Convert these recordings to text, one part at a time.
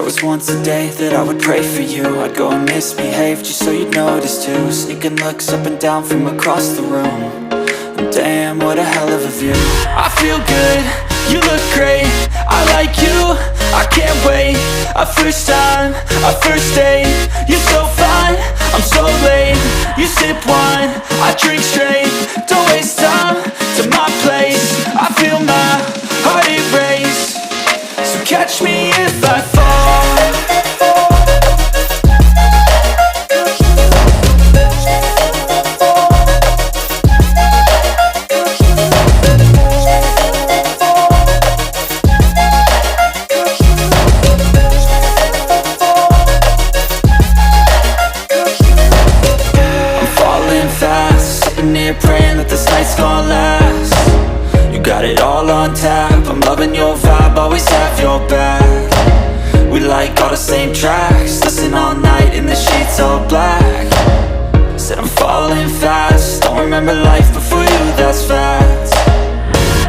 There was once a day that I would pray for you. I'd go and misbehave just so you'd notice too. Sneaking looks up and down from across the room. And damn, what a hell of a view. I feel good, you look great, I like you, I can't wait. A first time, a first date. You're so fine, I'm so late. You sip wine, I drink straight. Don't waste time to my place. I feel my heart erase. So catch me if I fall. Praying that this night's gonna last. You got it all on tap, I'm loving your vibe, always have your back. We like all the same tracks, listen all night in the sheets all black. Said I'm falling fast, don't remember life before you, that's fact.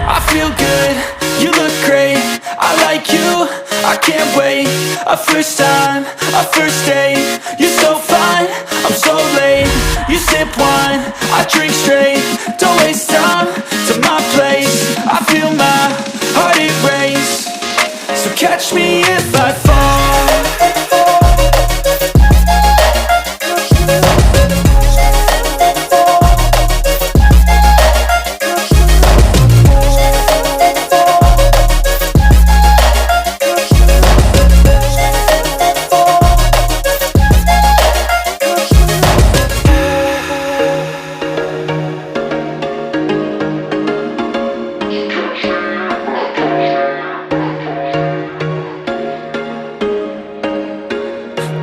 I feel good, you look great, I like you, I can't wait. A first time, a first date. You're so fine, I'm so late. You sip wine, I drink straight. Don't waste time to my place. I feel my heart erase. So catch me if I fall.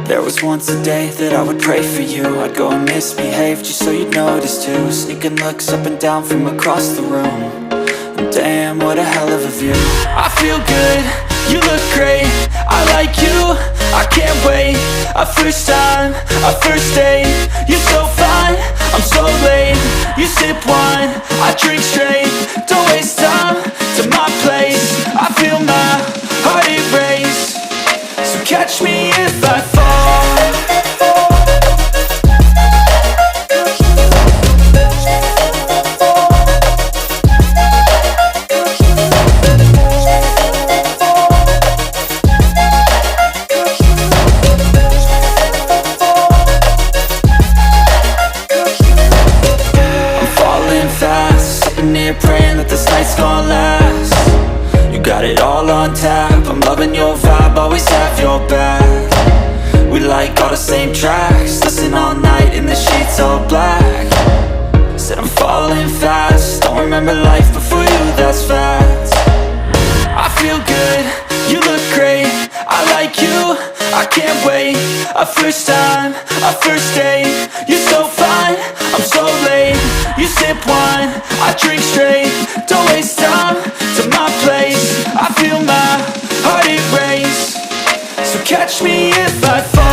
There was once a day that I would pray for you. I'd go and misbehave just so you'd notice too. Sneaking looks up and down from across the room. And damn, what a hell of a view. I feel good, you look great, I like you, I can't wait. A first time, a first date. You're so fine, I'm so late. You sip wine, I drink straight. Don't waste time to my place. I feel my heart erase. So catch me if I fall. Praying that this night's gonna last. You got it all on tap, I'm loving your vibe, always have your back. We like all the same tracks, listen all night in the sheets all black. Said I'm falling fast, don't remember life before you, that's fact. I feel good, you look great, I like you, I can't wait. A first time, a first date. You're so fine, I'm so late. You sip wine, I drink straight. Don't waste time to my place. I feel my heart erase. So catch me if I fall.